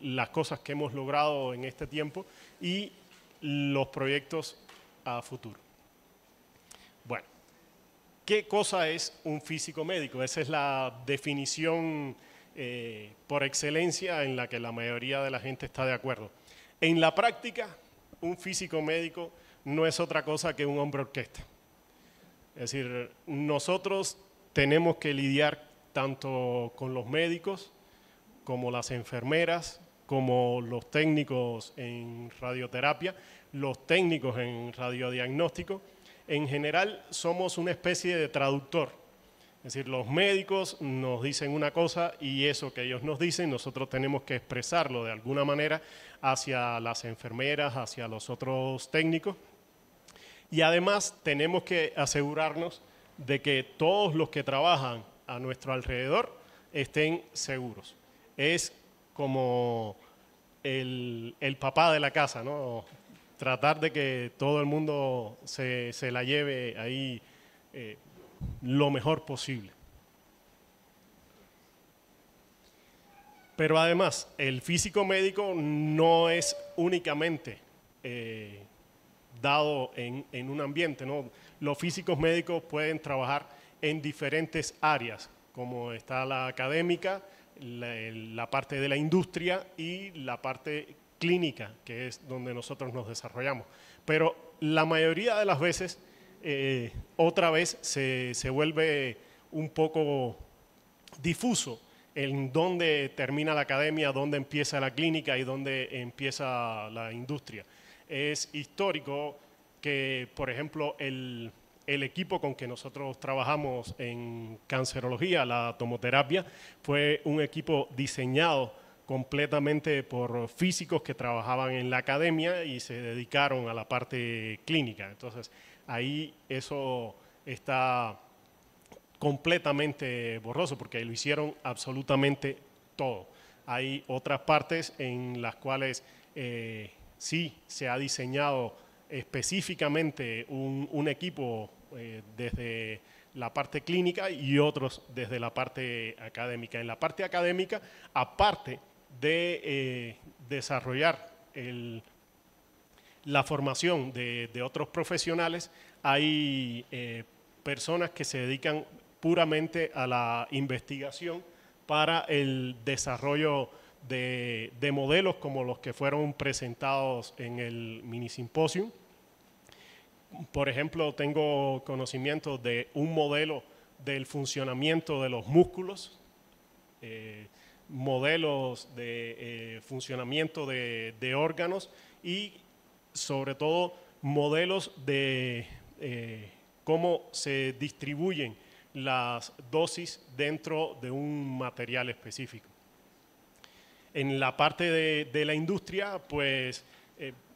las cosas que hemos logrado en este tiempo y los proyectos a futuro. Bueno, ¿qué cosa es un físico médico? Esa es la definición por excelencia en la que la mayoría de la gente está de acuerdo. En la práctica, un físico médico no es otra cosa que un hombre orquesta. Es decir, nosotros tenemos que lidiar tanto con los médicos como las enfermeras, como los técnicos en radioterapia, los técnicos en radiodiagnóstico. En general somos una especie de traductor. Es decir, los médicos nos dicen una cosa y eso que ellos nos dicen nosotros tenemos que expresarlo de alguna manera hacia las enfermeras, hacia los otros técnicos. Y además tenemos que asegurarnos de que todos los que trabajan a nuestro alrededor estén seguros. Es como el papá de la casa, ¿no? Tratar de que todo el mundo se la lleve ahí lo mejor posible. Pero además, el físico médico no es únicamente dado en un ambiente, ¿no? Los físicos médicos pueden trabajar en diferentes áreas, como está la académica, la parte de la industria y la parte clínica, que es donde nosotros nos desarrollamos. Pero la mayoría de las veces, otra vez se vuelve un poco difuso en dónde termina la academia, dónde empieza la clínica y dónde empieza la industria. Es histórico que, por ejemplo, el equipo con que nosotros trabajamos en cancerología, la tomoterapia, fue un equipo diseñado completamente por físicos que trabajaban en la academia y se dedicaron a la parte clínica. Entonces, ahí eso está completamente borroso porque lo hicieron absolutamente todo. Hay otras partes en las cuales sí se ha diseñado específicamente un equipo desde la parte clínica y otros desde la parte académica. En la parte académica, aparte de desarrollar la formación de otros profesionales, hay personas que se dedican puramente a la investigación para el desarrollo de modelos como los que fueron presentados en el mini simposio. Por ejemplo, tengo conocimiento de un modelo del funcionamiento de los músculos, modelos de funcionamiento de órganos y sobre todo modelos de cómo se distribuyen las dosis dentro de un material específico. En la parte de la industria, pues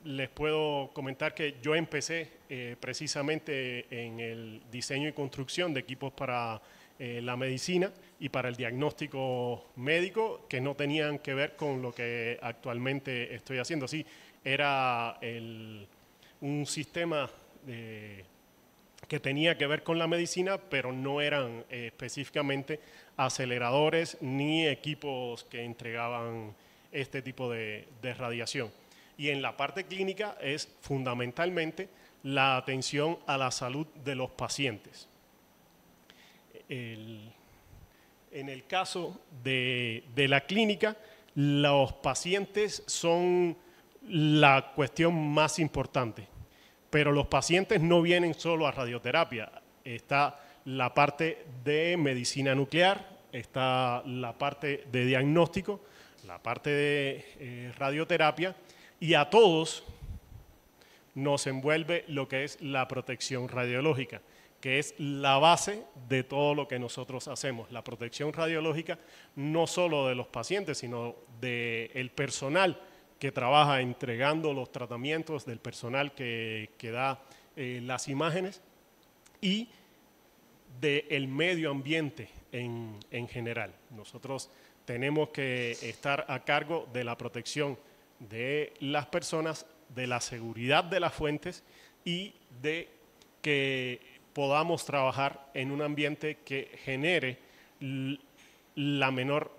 les puedo comentar que yo empecé precisamente en el diseño y construcción de equipos para la medicina y para el diagnóstico médico que no tenían que ver con lo que actualmente estoy haciendo. Sí, era un sistema que tenía que ver con la medicina, pero no eran específicamente aceleradores ni equipos que entregaban este tipo de radiación. Y en la parte clínica es fundamentalmente la atención a la salud de los pacientes. En el caso de la clínica, los pacientes son la cuestión más importante, pero los pacientes no vienen solo a radioterapia. Está la parte de medicina nuclear, está la parte de diagnóstico, la parte de radioterapia, y a todos nos envuelve lo que es la protección radiológica, que es la base de todo lo que nosotros hacemos. La protección radiológica no solo de los pacientes, sino del personal que trabaja entregando los tratamientos, del personal que da las imágenes y del medio ambiente en general. Nosotros tenemos que estar a cargo de la protección de las personas, de la seguridad de las fuentes y de que podamos trabajar en un ambiente que genere la menor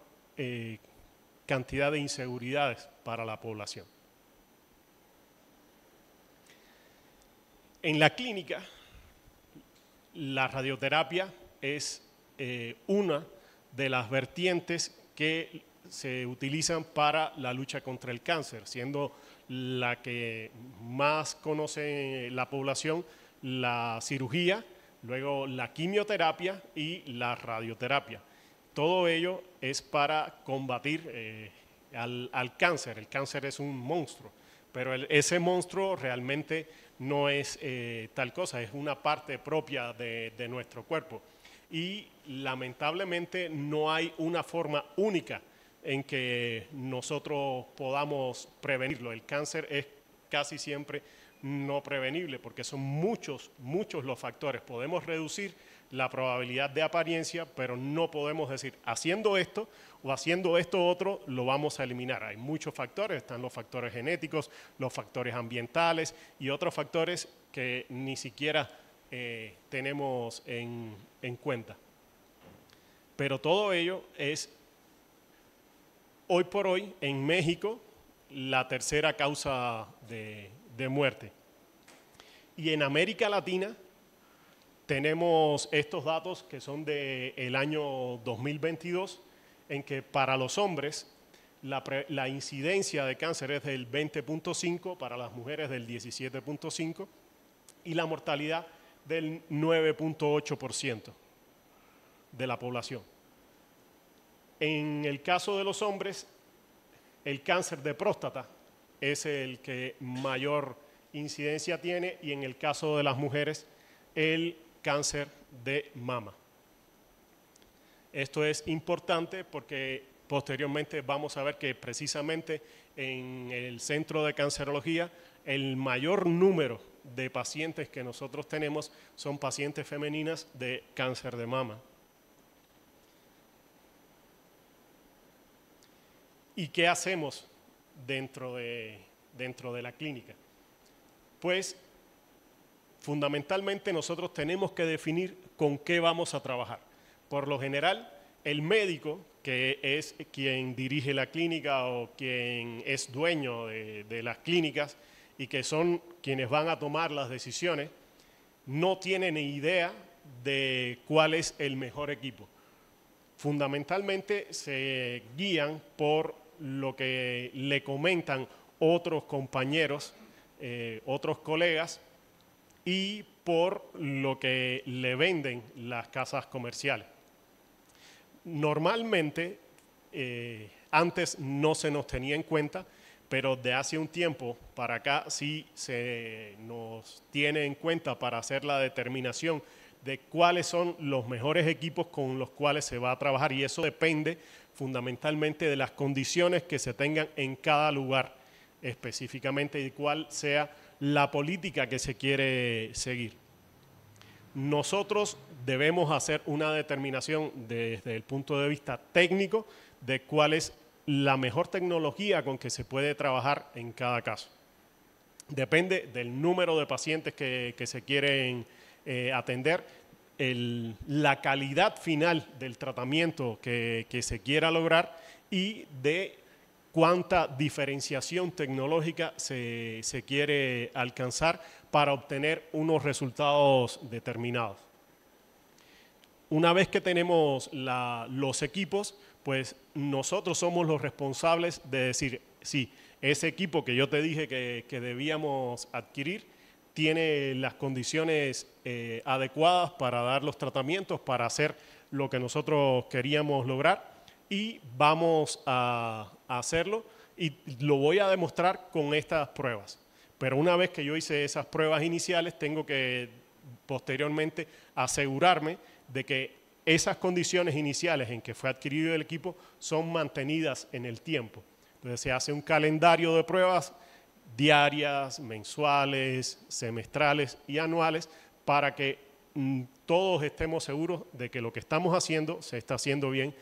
cantidad de inseguridades para la población. En la clínica, la radioterapia es una de las vertientes que se utilizan para la lucha contra el cáncer, siendo la que más conoce la población la cirugía, luego la quimioterapia y la radioterapia. Todo ello es para combatir al cáncer. El cáncer es un monstruo, pero ese monstruo realmente no es tal cosa, es una parte propia de nuestro cuerpo. Y lamentablemente no hay una forma única en que nosotros podamos prevenirlo. El cáncer es casi siempre no prevenible porque son muchos los factores. Podemos reducir la probabilidad de apariencia, pero no podemos decir haciendo esto o haciendo esto otro lo vamos a eliminar. Hay muchos factores, están los factores genéticos, los factores ambientales y otros factores que ni siquiera tenemos en cuenta. Pero todo ello es hoy por hoy en México la tercera causa de muerte. Y en América Latina tenemos estos datos que son del año 2022, en que para los hombres la incidencia de cáncer es del 20.5, para las mujeres del 17.5 y la mortalidad del 9.8% de la población. En el caso de los hombres, el cáncer de próstata es el que mayor incidencia tiene y en el caso de las mujeres, el cáncer de mama. Esto es importante porque posteriormente vamos a ver que precisamente en el centro de cancerología el mayor número de pacientes que nosotros tenemos son pacientes femeninas de cáncer de mama. ¿Y qué hacemos dentro de la clínica? Pues fundamentalmente nosotros tenemos que definir con qué vamos a trabajar. Por lo general, el médico, que es quien dirige la clínica o quien es dueño de las clínicas y que son quienes van a tomar las decisiones, no tiene ni idea de cuál es el mejor equipo. Fundamentalmente se guían por lo que le comentan otros compañeros, otros colegas y por lo que le venden las casas comerciales. Normalmente, antes no se nos tenía en cuenta, pero de hace un tiempo para acá sí se nos tiene en cuenta para hacer la determinación de cuáles son los mejores equipos con los cuales se va a trabajar y eso depende fundamentalmente de las condiciones que se tengan en cada lugar específicamente y cuál sea la política que se quiere seguir. Nosotros debemos hacer una determinación desde el punto de vista técnico de cuál es la mejor tecnología con que se puede trabajar en cada caso. Depende del número de pacientes que se quieren atender, la calidad final del tratamiento que se quiera lograr y de cuánta diferenciación tecnológica se quiere alcanzar para obtener unos resultados determinados. Una vez que tenemos los equipos, pues nosotros somos los responsables de decir, sí, ese equipo que yo te dije que debíamos adquirir tiene las condiciones adecuadas para dar los tratamientos, para hacer lo que nosotros queríamos lograr y vamos a hacerlo y lo voy a demostrar con estas pruebas. Pero una vez que yo hice esas pruebas iniciales, tengo que posteriormente asegurarme de que esas condiciones iniciales en que fue adquirido el equipo son mantenidas en el tiempo. Entonces se hace un calendario de pruebas diarias, mensuales, semestrales y anuales para que todos estemos seguros de que lo que estamos haciendo se está haciendo bien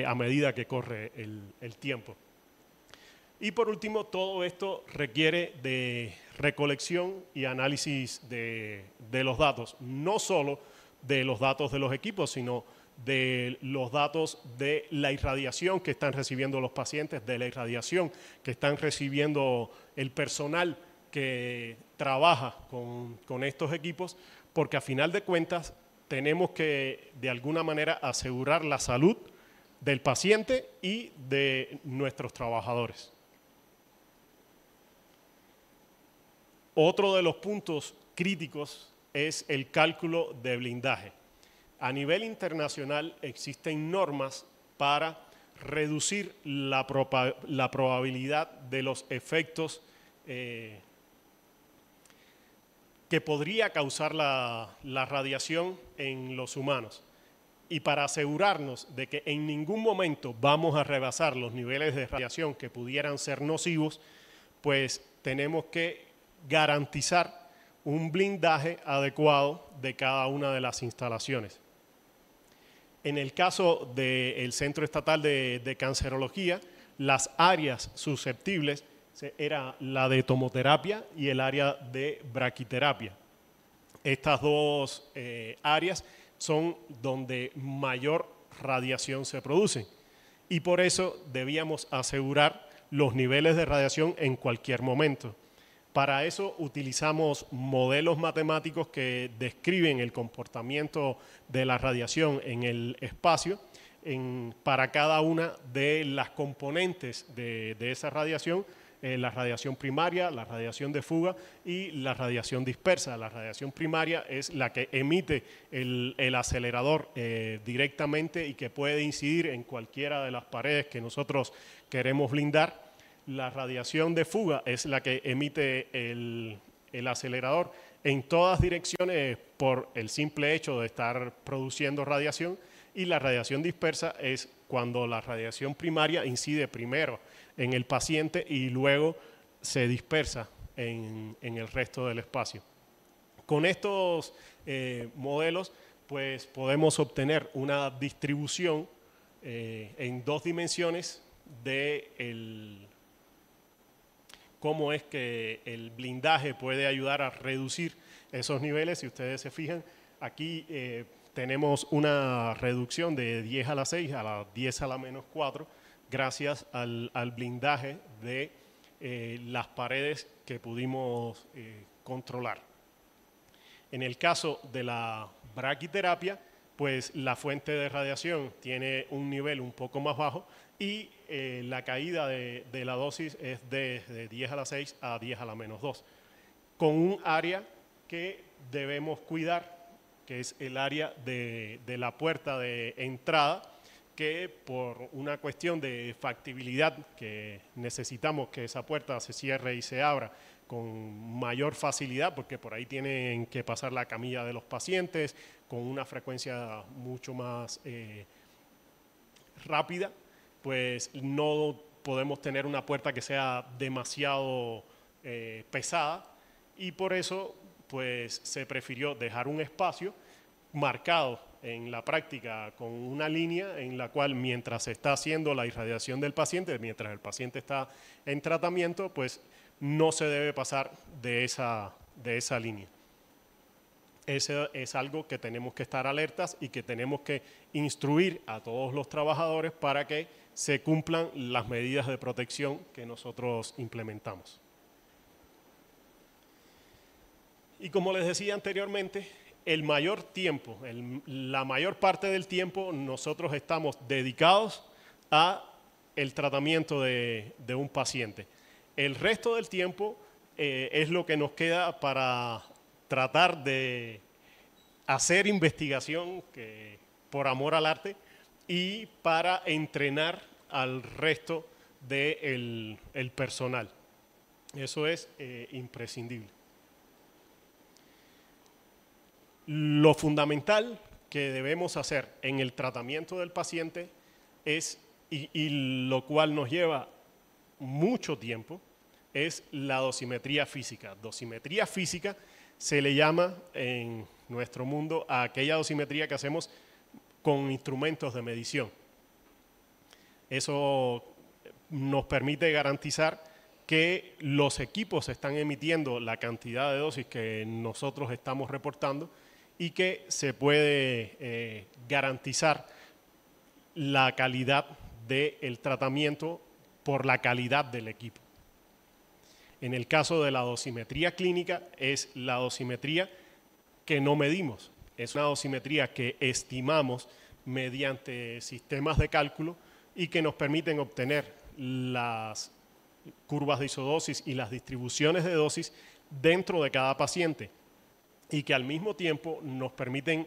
a medida que corre el tiempo. Y por último, todo esto requiere de recolección y análisis de los datos, no solo de los datos de los equipos, sino de los datos de la irradiación que están recibiendo los pacientes, de la irradiación que están recibiendo el personal que trabaja con estos equipos, porque a final de cuentas tenemos que de alguna manera asegurar la salud del paciente y de nuestros trabajadores. Otro de los puntos críticos es el cálculo de blindaje. A nivel internacional existen normas para reducir la probabilidad de los efectos que podría causar la radiación en los humanos. Y para asegurarnos de que en ningún momento vamos a rebasar los niveles de radiación que pudieran ser nocivos, pues tenemos que garantizar un blindaje adecuado de cada una de las instalaciones. En el caso del Centro Estatal de Cancerología, las áreas susceptibles era la de tomoterapia y el área de braquiterapia. Estas dos áreas son donde mayor radiación se produce y por eso debíamos asegurar los niveles de radiación en cualquier momento. Para eso utilizamos modelos matemáticos que describen el comportamiento de la radiación en el espacio para cada una de las componentes de esa radiación, la radiación primaria, la radiación de fuga y la radiación dispersa. La radiación primaria es la que emite el acelerador directamente y que puede incidir en cualquiera de las paredes que nosotros queremos blindar. La radiación de fuga es la que emite el acelerador en todas direcciones por el simple hecho de estar produciendo radiación, y la radiación dispersa es cuando la radiación primaria incide primero en el paciente y luego se dispersa en el resto del espacio. Con estos modelos pues podemos obtener una distribución en dos dimensiones de cómo es que el blindaje puede ayudar a reducir esos niveles. Si ustedes se fijan, aquí tenemos una reducción de 10 a la 6 a la 10 a la menos 4 gracias al blindaje de las paredes que pudimos controlar. En el caso de la braquiterapia, pues la fuente de radiación tiene un nivel un poco más bajo y la caída de la dosis es de 10 a la 6 a 10 a la menos 2, con un área que debemos cuidar, que es el área de la puerta de entrada, que por una cuestión de factibilidad, que necesitamos que esa puerta se cierre y se abra con mayor facilidad, porque por ahí tienen que pasar la camilla de los pacientes con una frecuencia mucho más rápida, pues no podemos tener una puerta que sea demasiado pesada, y por eso pues se prefirió dejar un espacio marcado en la práctica con una línea en la cual, mientras se está haciendo la irradiación del paciente, mientras el paciente está en tratamiento, pues no se debe pasar de esa línea. Eso es algo que tenemos que estar alertas y que tenemos que instruir a todos los trabajadores para que se cumplan las medidas de protección que nosotros implementamos. Y como les decía anteriormente, el mayor tiempo, la mayor parte del tiempo nosotros estamos dedicados a el tratamiento de un paciente. El resto del tiempo es lo que nos queda para tratar de hacer investigación por amor al arte y para entrenar al resto del personal. Eso es imprescindible. Lo fundamental que debemos hacer en el tratamiento del paciente es, y lo cual nos lleva mucho tiempo, es la dosimetría física. Dosimetría física se le llama en nuestro mundo a aquella dosimetría que hacemos con instrumentos de medición. Eso nos permite garantizar que los equipos están emitiendo la cantidad de dosis que nosotros estamos reportando y que se puede garantizar la calidad del tratamiento por la calidad del equipo. En el caso de la dosimetría clínica, es la dosimetría que no medimos. Es una dosimetría que estimamos mediante sistemas de cálculo y que nos permiten obtener las curvas de isodosis y las distribuciones de dosis dentro de cada paciente, y que al mismo tiempo nos permiten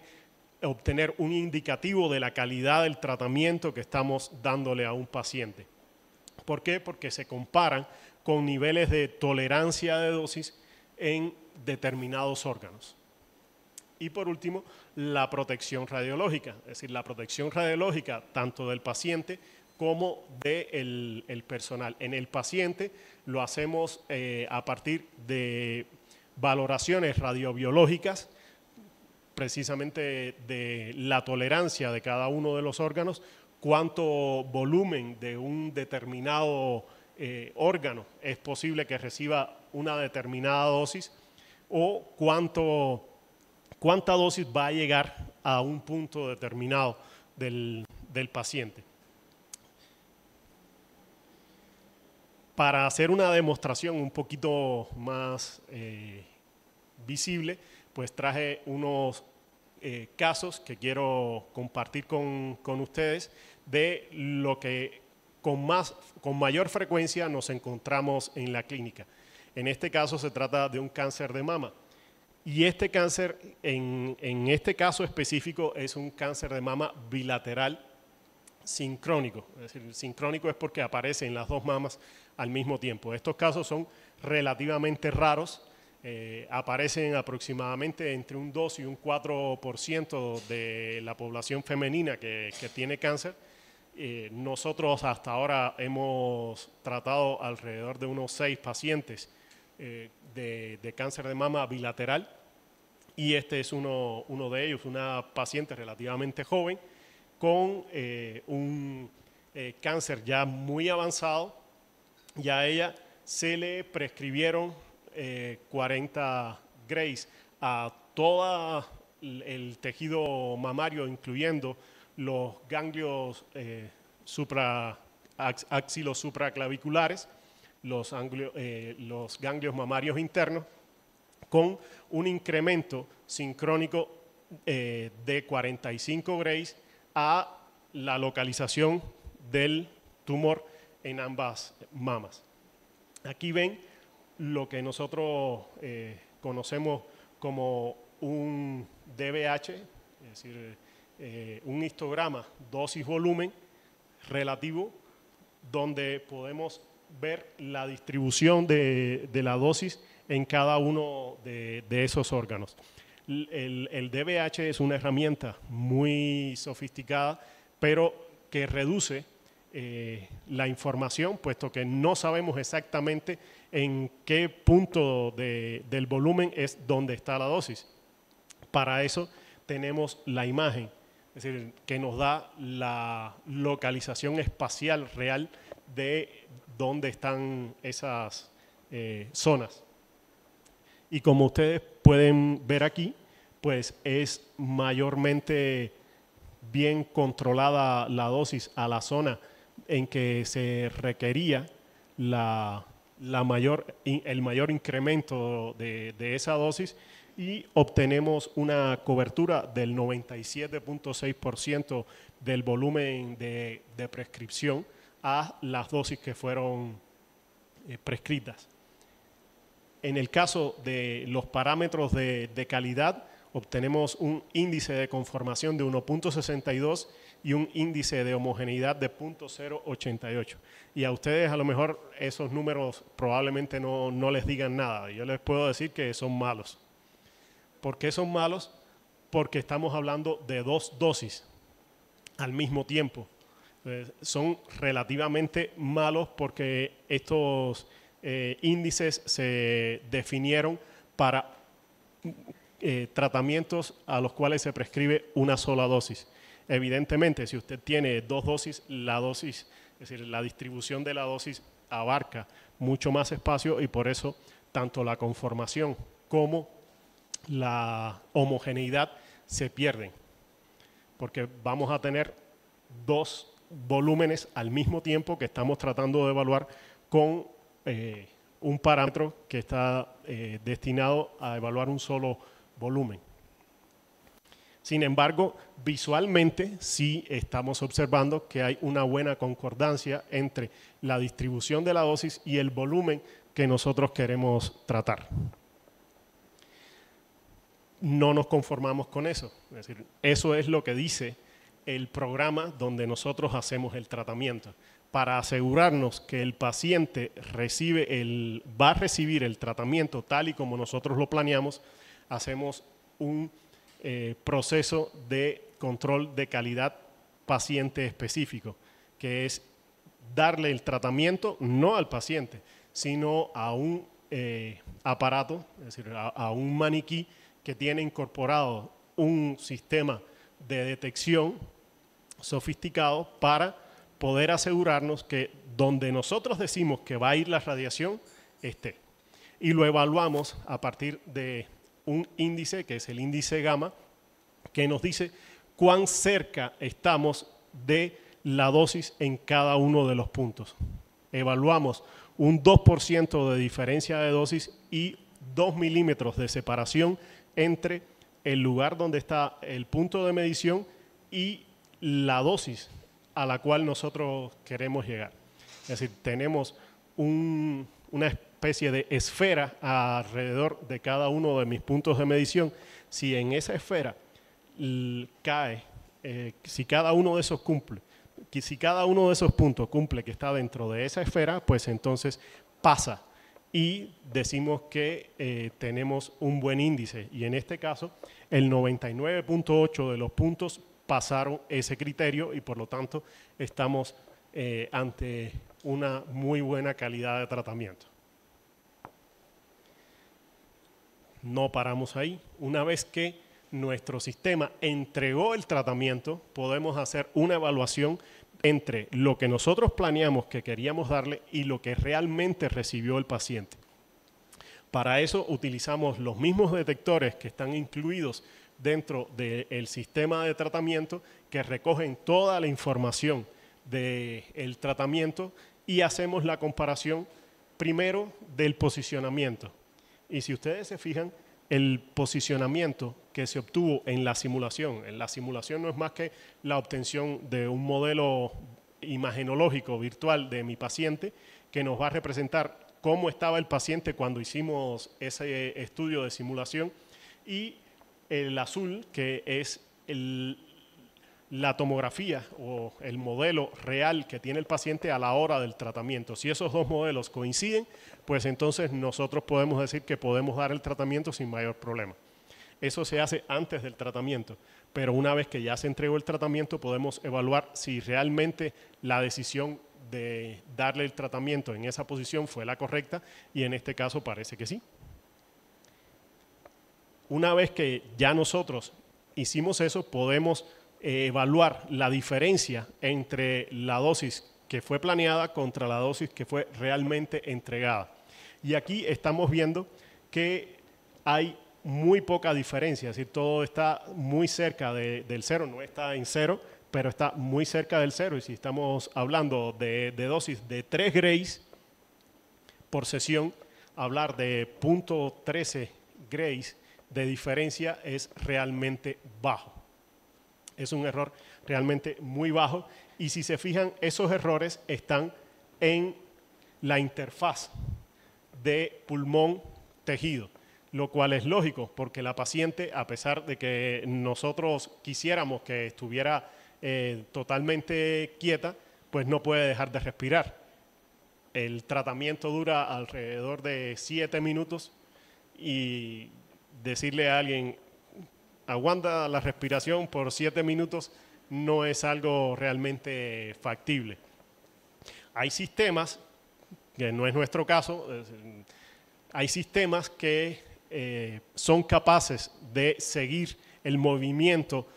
obtener un indicativo de la calidad del tratamiento que estamos dándole a un paciente. ¿Por qué? Porque se comparan con niveles de tolerancia de dosis en determinados órganos. Y por último, la protección radiológica, es decir, la protección radiológica tanto del paciente como del personal. En el paciente lo hacemos a partir de valoraciones radiobiológicas, precisamente de la tolerancia de cada uno de los órganos, cuánto volumen de un determinado órgano es posible que reciba una determinada dosis, o cuánta dosis va a llegar a un punto determinado del paciente. Para hacer una demostración un poquito más visible, pues traje unos casos que quiero compartir con ustedes de lo que con mayor frecuencia nos encontramos en la clínica. En este caso se trata de un cáncer de mama. Y este cáncer, en este caso específico, es un cáncer de mama bilateral sincrónico. Es decir, sincrónico es porque aparece en las dos mamas al mismo tiempo. Estos casos son relativamente raros. Aparecen aproximadamente entre un 2 y un 4% de la población femenina que tiene cáncer. Nosotros hasta ahora hemos tratado alrededor de unos 6 pacientes de cáncer de mama bilateral, y este es uno de ellos, una paciente relativamente joven con un cáncer ya muy avanzado. Ya a ella se le prescribieron 40 Grays a todo el tejido mamario, incluyendo los ganglios axilosupraclaviculares, los ganglios mamarios internos, con un incremento sincrónico de 45 Grays a la localización del tumor en ambas mamas. Aquí ven lo que nosotros conocemos como un DBH, es decir, un histograma dosis-volumen relativo, donde podemos ver la distribución de la dosis en cada uno de esos órganos. El DBH es una herramienta muy sofisticada, pero que reduce la información, puesto que no sabemos exactamente en qué punto del volumen es donde está la dosis. Para eso tenemos la imagen, es decir, que nos da la localización espacial real de dónde están esas zonas. Y como ustedes pueden ver aquí, pues es mayormente bien controlada la dosis a la zona en que se requería el mayor incremento de esa dosis, y obtenemos una cobertura del 97.6% del volumen de prescripción a las dosis que fueron prescritas. En el caso de los parámetros de calidad, obtenemos un índice de conformación de 1.62 y un índice de homogeneidad de 0.088. Y a ustedes a lo mejor esos números probablemente no les digan nada. Yo les puedo decir que son malos. ¿Por qué son malos? Porque estamos hablando de 2 dosis al mismo tiempo. Son relativamente malos porque estos índices se definieron para tratamientos a los cuales se prescribe una sola dosis. Evidentemente, si usted tiene 2 dosis, es decir, la distribución de la dosis abarca mucho más espacio, y por eso tanto la conformación como la homogeneidad se pierde, porque vamos a tener dos volúmenes al mismo tiempo que estamos tratando de evaluar con un parámetro que está destinado a evaluar un solo volumen. Sin embargo, visualmente sí estamos observando que hay una buena concordancia entre la distribución de la dosis y el volumen que nosotros queremos tratar. No nos conformamos con eso, es decir, eso es lo que dice el programa donde nosotros hacemos el tratamiento. Para asegurarnos que el paciente va a recibir el tratamiento tal y como nosotros lo planeamos, hacemos un proceso de control de calidad paciente específico, que es darle el tratamiento no al paciente, sino a un aparato, es decir, a un maniquí que tiene incorporado un sistema de detección sofisticado para poder asegurarnos que donde nosotros decimos que va a ir la radiación esté. Y lo evaluamos a partir de un índice, que es el índice gamma, que nos dice cuán cerca estamos de la dosis en cada uno de los puntos. Evaluamos un 2% de diferencia de dosis y 2 milímetros de separación entre el lugar donde está el punto de medición y la dosis a la cual nosotros queremos llegar. Es decir, tenemos una especie de esfera alrededor de cada uno de mis puntos de medición. Si en esa esfera cae, si cada uno de esos si cada uno de esos puntos cumple que está dentro de esa esfera, pues entonces pasa y decimos que tenemos un buen índice. Y en este caso, el 99.8 de los puntos pasaron ese criterio y por lo tanto estamos ante una muy buena calidad de tratamiento. No paramos ahí. Una vez que nuestro sistema entregó el tratamiento, podemos hacer una evaluación entre lo que nosotros planeamos que queríamos darle y lo que realmente recibió el paciente. Para eso utilizamos los mismos detectores que están incluidos dentro del sistema de tratamiento, que recogen toda la información del tratamiento y hacemos la comparación primero del posicionamiento. Y si ustedes se fijan, el posicionamiento que se obtuvo en la simulación no es más que la obtención de un modelo imagenológico virtual de mi paciente que nos va a representar cómo estaba el paciente cuando hicimos ese estudio de simulación, y el azul, que es la tomografía o el modelo real que tiene el paciente a la hora del tratamiento. Si esos dos modelos coinciden, pues entonces nosotros podemos decir que podemos dar el tratamiento sin mayor problema. Eso se hace antes del tratamiento, pero una vez que ya se entregó el tratamiento podemos evaluar si realmente la decisión de darle el tratamiento en esa posición fue la correcta, y en este caso parece que sí. Una vez que ya nosotros hicimos eso, podemos evaluar la diferencia entre la dosis que fue planeada contra la dosis que fue realmente entregada. Y aquí estamos viendo que hay muy poca diferencia, es decir, todo está muy cerca del cero, no está en cero, pero está muy cerca del cero. Y si estamos hablando de dosis de 3 grays por sesión, hablar de 0.13 grays de diferencia es realmente bajo. Es un error realmente muy bajo, y si se fijan, esos errores están en la interfaz de pulmón-tejido, lo cual es lógico porque la paciente, a pesar de que nosotros quisiéramos que estuviera totalmente quieta, pues no puede dejar de respirar. El tratamiento dura alrededor de 7 minutos y decirle a alguien aguanta la respiración por 7 minutos no es algo realmente factible. Hay sistemas, que no es nuestro caso, hay sistemas que son capaces de seguir el movimiento,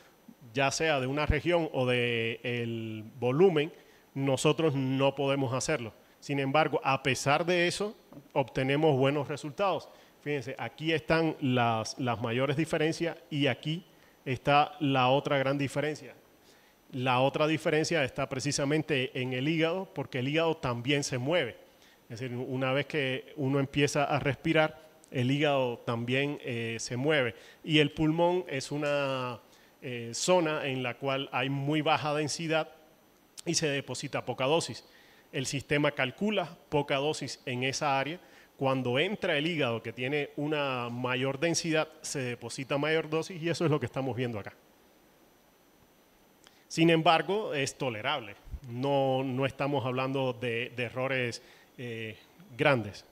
ya sea de una región o del volumen. Nosotros no podemos hacerlo. Sin embargo, a pesar de eso, obtenemos buenos resultados. Fíjense, aquí están las mayores diferencias y aquí está la otra gran diferencia. La otra diferencia está precisamente en el hígado, porque el hígado también se mueve. Es decir, una vez que uno empieza a respirar, el hígado también se mueve. Y el pulmón es una zona en la cual hay muy baja densidad y se deposita poca dosis. El sistema calcula poca dosis en esa área. Cuando entra el hígado, que tiene una mayor densidad, se deposita mayor dosis y eso es lo que estamos viendo acá. Sin embargo, es tolerable. No estamos hablando de errores grandes.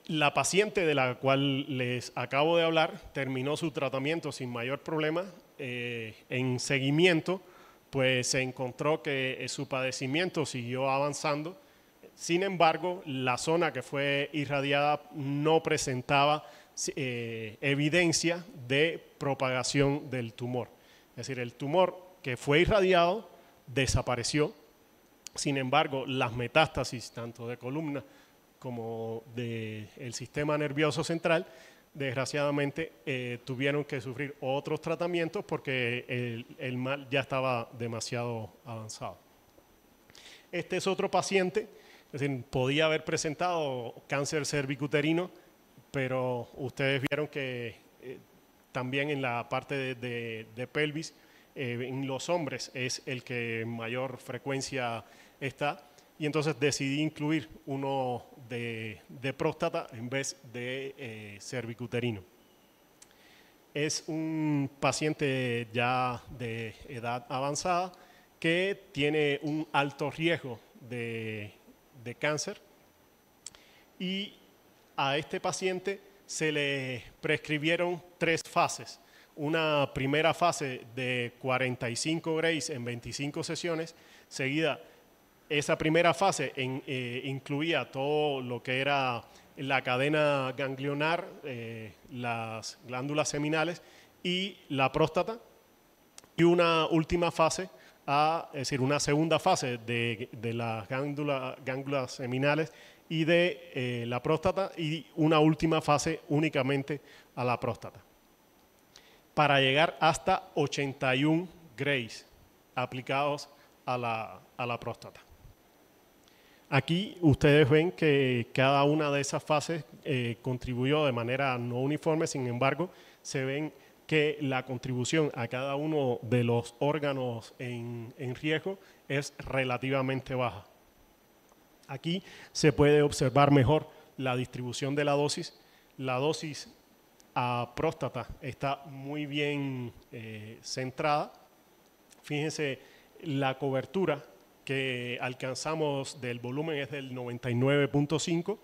La paciente de la cual les acabo de hablar terminó su tratamiento sin mayor problema. En seguimiento, pues se encontró que su padecimiento siguió avanzando. Sin embargo, la zona que fue irradiada no presentaba evidencia de propagación del tumor. Es decir, el tumor que fue irradiado desapareció. Sin embargo, las metástasis, tanto de columna como del sistema nervioso central, desgraciadamente tuvieron que sufrir otros tratamientos porque el mal ya estaba demasiado avanzado. Este es otro paciente, es decir, podía haber presentado cáncer cervicuterino, pero ustedes vieron que también en la parte de pelvis, en los hombres es el que mayor frecuencia está, y entonces decidí incluir uno de próstata en vez de cervicuterino. Es un paciente ya de edad avanzada que tiene un alto riesgo de cáncer, y a este paciente se le prescribieron 3 fases. Una primera fase de 45 Grays en 25 sesiones, seguida. Esa primera fase incluía todo lo que era la cadena ganglionar, las glándulas seminales y la próstata. Y una última fase, es decir, una segunda fase de las glándulas seminales y de la próstata, y una última fase únicamente a la próstata, para llegar hasta 81 Grays aplicados a la próstata. Aquí ustedes ven que cada una de esas fases contribuyó de manera no uniforme. Sin embargo, se ven que la contribución a cada uno de los órganos en riesgo es relativamente baja. Aquí se puede observar mejor la distribución de la dosis. La dosis a próstata está muy bien centrada. Fíjense, la cobertura que alcanzamos del volumen es del 99.5,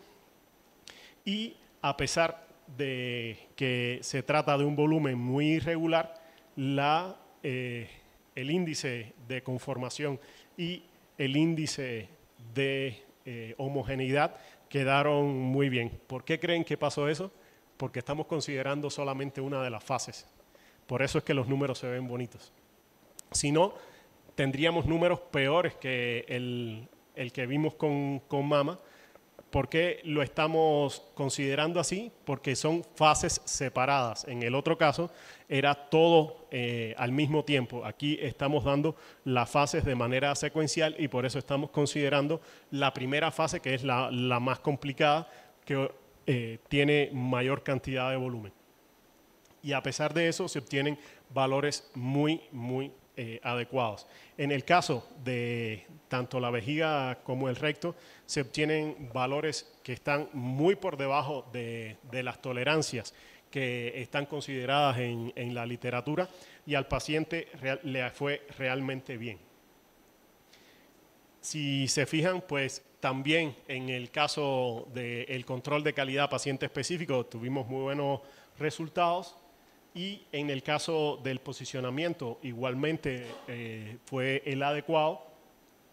y a pesar de que se trata de un volumen muy irregular, el índice de conformación y el índice de homogeneidad quedaron muy bien. ¿Por qué creen que pasó eso? Porque estamos considerando solamente una de las fases. Por eso es que los números se ven bonitos. Si no, tendríamos números peores que el que vimos con mama. ¿Por qué lo estamos considerando así? Porque son fases separadas. En el otro caso era todo al mismo tiempo. Aquí estamos dando las fases de manera secuencial, y por eso estamos considerando la primera fase, que es la más complicada, que tiene mayor cantidad de volumen. Y a pesar de eso se obtienen valores muy adecuados. En el caso de tanto la vejiga como el recto, se obtienen valores que están muy por debajo de las tolerancias que están consideradas en la literatura, y al paciente le fue realmente bien. Si se fijan, pues también en el caso del control de calidad paciente específico tuvimos muy buenos resultados. Y en el caso del posicionamiento, igualmente fue el adecuado,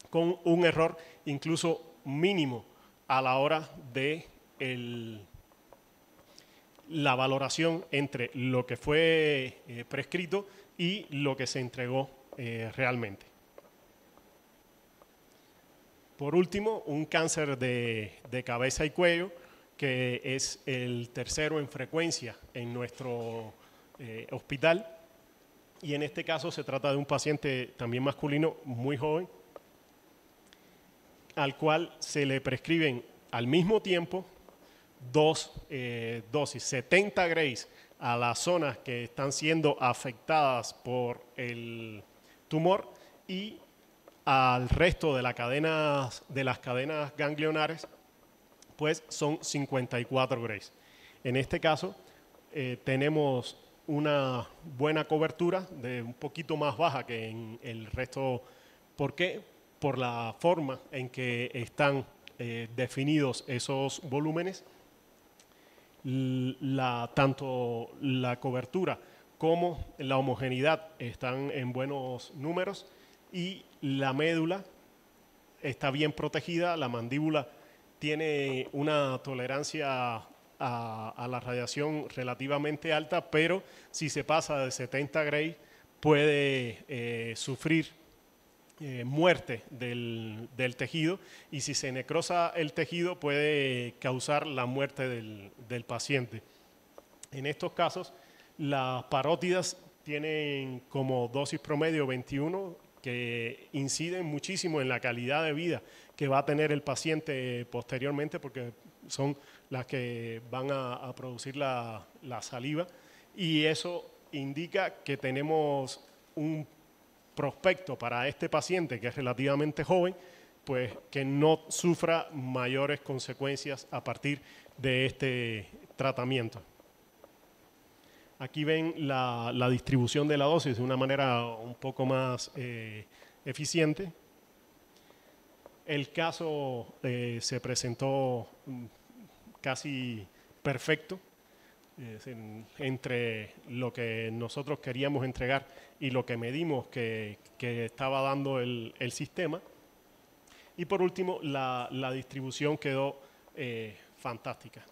con un error incluso mínimo a la hora de la valoración entre lo que fue prescrito y lo que se entregó realmente. Por último, un cáncer de cabeza y cuello. que es el tercero en frecuencia en nuestro hospital. Y en este caso se trata de un paciente también masculino muy joven, al cual se le prescriben al mismo tiempo dos dosis, 70 grays a las zonas que están siendo afectadas por el tumor y al resto de las cadenas ganglionares, pues son 54 grays. En este caso tenemos una buena cobertura, de un poquito más baja que en el resto. ¿Por qué? Por la forma en que están definidos esos volúmenes. Tanto la cobertura como la homogeneidad están en buenos números y la médula está bien protegida. La mandíbula tiene una tolerancia a la radiación relativamente alta, pero si se pasa de 70 grays puede sufrir muerte del tejido, y si se necrosa el tejido puede causar la muerte del paciente. En estos casos, las parótidas tienen como dosis promedio 21, que inciden muchísimo en la calidad de vida que va a tener el paciente posteriormente, porque son las que van a producir la saliva, y eso indica que tenemos un prospecto para este paciente, que es relativamente joven, pues que no sufra mayores consecuencias a partir de este tratamiento. Aquí ven la distribución de la dosis de una manera un poco más eficiente. El caso se presentó casi perfecto entre lo que nosotros queríamos entregar y lo que medimos que estaba dando el sistema. Y por último, la distribución quedó fantástica.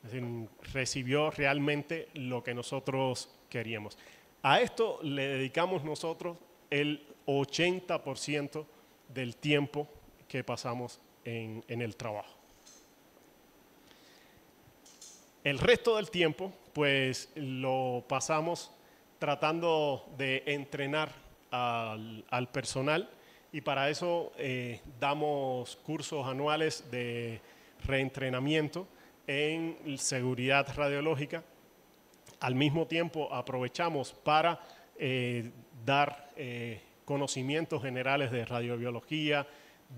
Es decir, recibió realmente lo que nosotros queríamos. A esto le dedicamos nosotros el 80% del tiempo que pasamos en el trabajo. El resto del tiempo, pues, lo pasamos tratando de entrenar al personal, y para eso damos cursos anuales de reentrenamiento en seguridad radiológica. Al mismo tiempo aprovechamos para dar conocimientos generales de radiobiología,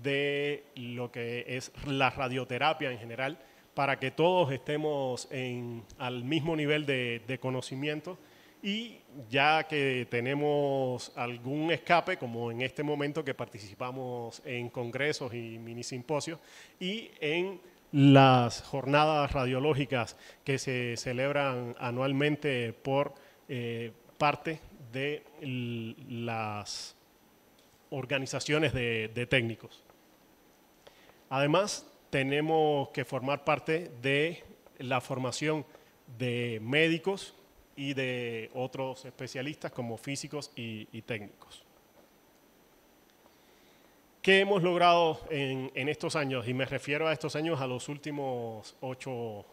de lo que es la radioterapia en general, para que todos estemos al mismo nivel de conocimiento. Y ya que tenemos algún escape, como en este momento que participamos en congresos y mini simposios y en las jornadas radiológicas que se celebran anualmente por parte de las organizaciones de técnicos. Además, tenemos que formar parte de la formación de médicos y de otros especialistas como físicos y técnicos. ¿Qué hemos logrado en estos años? Y me refiero a estos años, a los últimos 8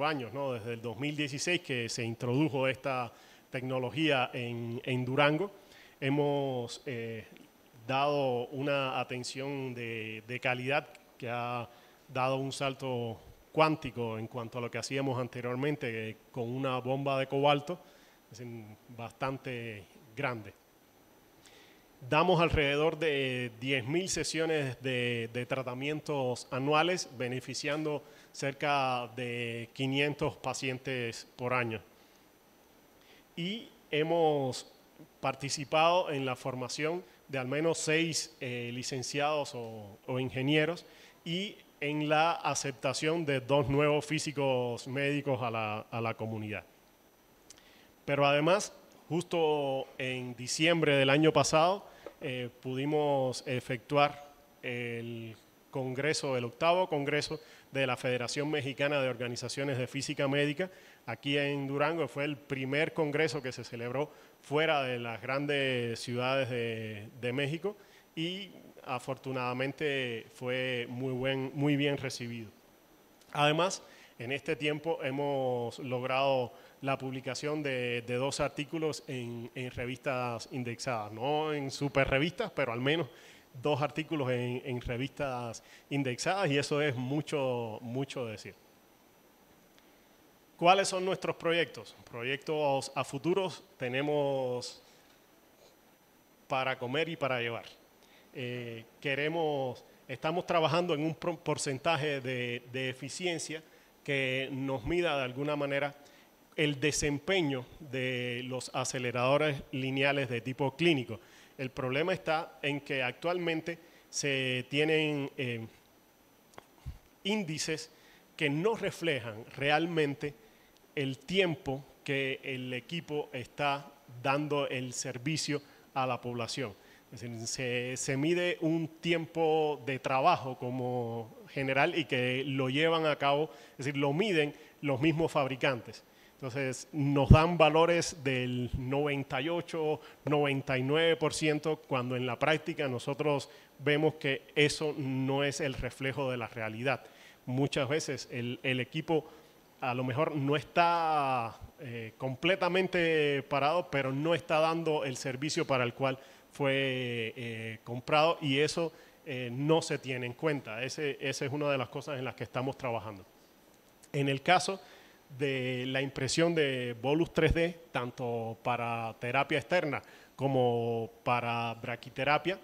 años, ¿no? Desde el 2016 que se introdujo esta tecnología en Durango. Hemos dado una atención de calidad que ha dado un salto cuántico en cuanto a lo que hacíamos anteriormente con una bomba de cobalto, es bastante grande. Damos alrededor de 10.000 sesiones de tratamientos anuales, beneficiando cerca de 500 pacientes por año. Y hemos participado en la formación de al menos 6 licenciados o ingenieros, y en la aceptación de 2 nuevos físicos médicos a la comunidad. Pero además, justo en diciembre del año pasado, pudimos efectuar el octavo congreso de la Federación Mexicana de Organizaciones de Física Médica, aquí en Durango. Fue el primer congreso que se celebró fuera de las grandes ciudades de México, y afortunadamente fue muy bien recibido. Además, en este tiempo hemos logrado la publicación de 2 artículos en revistas indexadas, no en super revistas, pero al menos 2 artículos en revistas indexadas, y eso es mucho, mucho decir. ¿Cuáles son nuestros proyectos? Proyectos a futuros tenemos para comer y para llevar. Estamos trabajando en un porcentaje de eficiencia que nos mida de alguna manera el desempeño de los aceleradores lineales de tipo clínico. El problema está en que actualmente se tienen índices que no reflejan realmente el tiempo que el equipo está dando el servicio a la población. Es decir, se mide un tiempo de trabajo como general y que lo llevan a cabo, es decir, lo miden los mismos fabricantes. Entonces, nos dan valores del 98, 99%, cuando en la práctica nosotros vemos que eso no es el reflejo de la realidad. Muchas veces el equipo a lo mejor no está completamente parado, pero no está dando el servicio para el cual fue comprado, y eso no se tiene en cuenta. Esa es una de las cosas en las que estamos trabajando. En el caso de la impresión de bolus 3D, tanto para terapia externa como para braquiterapia,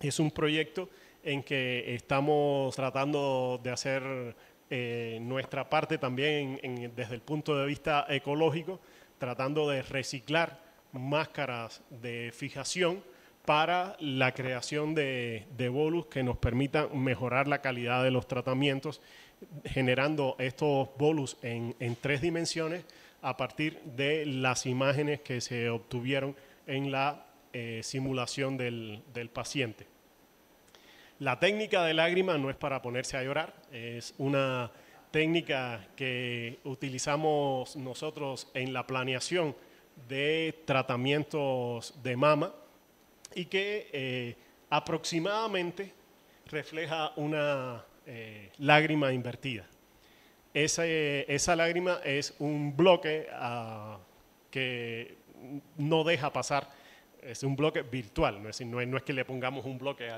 es un proyecto en que estamos tratando de hacer nuestra parte también desde el punto de vista ecológico, tratando de reciclar máscaras de fijación para la creación de bolus que nos permitan mejorar la calidad de los tratamientos, generando estos bolus en 3 dimensiones a partir de las imágenes que se obtuvieron en la simulación del paciente. La técnica de lágrima no es para ponerse a llorar, es una técnica que utilizamos nosotros en la planeación de tratamientos de mama y que aproximadamente refleja una lágrima invertida. Esa lágrima es un bloque que no deja pasar, es un bloque virtual, no es que le pongamos un bloque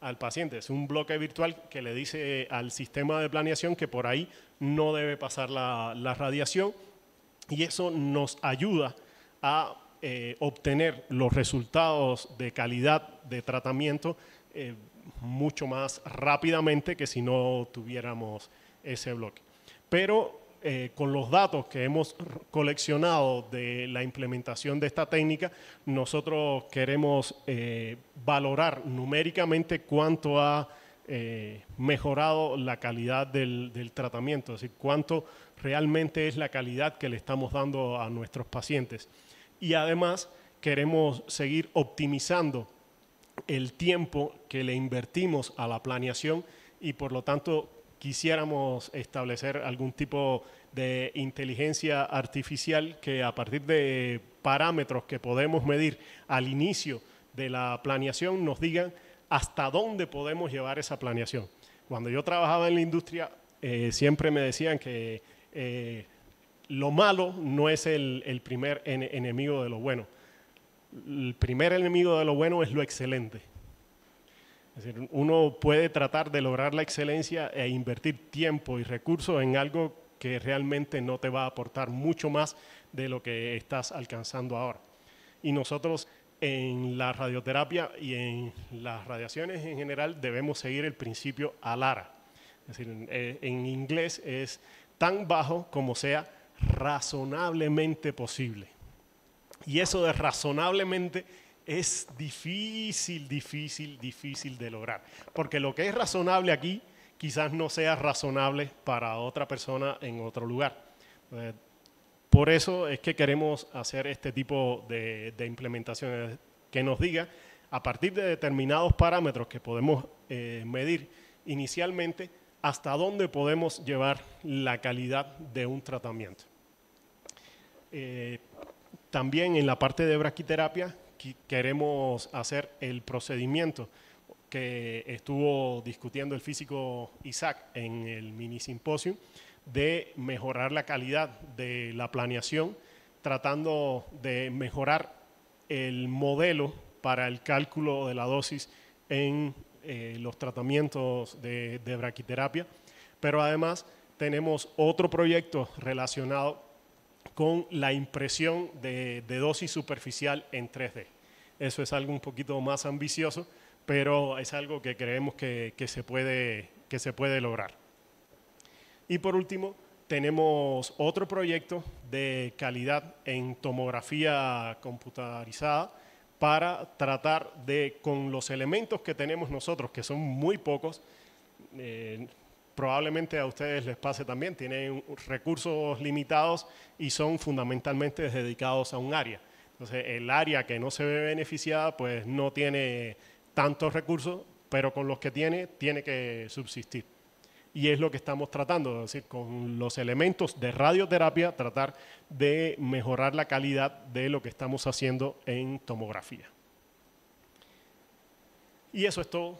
al paciente, es un bloque virtual que le dice al sistema de planeación que por ahí no debe pasar la radiación, y eso nos ayuda a obtener los resultados de calidad de tratamiento mucho más rápidamente que si no tuviéramos ese bloque. Pero con los datos que hemos coleccionado de la implementación de esta técnica, nosotros queremos valorar numéricamente cuánto ha mejorado la calidad del tratamiento, es decir, cuánto realmente es la calidad que le estamos dando a nuestros pacientes. Y además queremos seguir optimizando el tiempo que le invertimos a la planeación, y por lo tanto quisiéramos establecer algún tipo de inteligencia artificial que a partir de parámetros que podemos medir al inicio de la planeación nos digan hasta dónde podemos llevar esa planeación. Cuando yo trabajaba en la industria siempre me decían que lo malo no es el primer enemigo de lo bueno. El primer enemigo de lo bueno es lo excelente. Es decir, uno puede tratar de lograr la excelencia e invertir tiempo y recursos en algo que realmente no te va a aportar mucho más de lo que estás alcanzando ahora. Y nosotros en la radioterapia y en las radiaciones en general debemos seguir el principio ALARA. Es decir, en inglés es tan bajo como sea razonablemente posible. Y eso de razonablemente es difícil de lograr, porque lo que es razonable aquí quizás no sea razonable para otra persona en otro lugar. Por eso es que queremos hacer este tipo de implementaciones que nos diga, a partir de determinados parámetros que podemos medir inicialmente, hasta dónde podemos llevar la calidad de un tratamiento. También en la parte de braquiterapia queremos hacer el procedimiento que estuvo discutiendo el físico Isaac en el mini simposio, de mejorar la calidad de la planeación, tratando de mejorar el modelo para el cálculo de la dosis en los tratamientos de braquiterapia, pero además tenemos otro proyecto relacionado con la impresión de dosis superficial en 3D. Eso es algo un poquito más ambicioso, pero es algo que creemos que se puede lograr. Y por último, tenemos otro proyecto de calidad en tomografía computarizada para tratar de, con los elementos que tenemos nosotros, que son muy pocos, probablemente a ustedes les pase también, tienen recursos limitados y son fundamentalmente dedicados a un área. Entonces, el área que no se ve beneficiada, pues no tiene tantos recursos, pero con los que tiene que subsistir. Y es lo que estamos tratando, es decir, con los elementos de radioterapia, tratar de mejorar la calidad de lo que estamos haciendo en tomografía. Y eso es todo.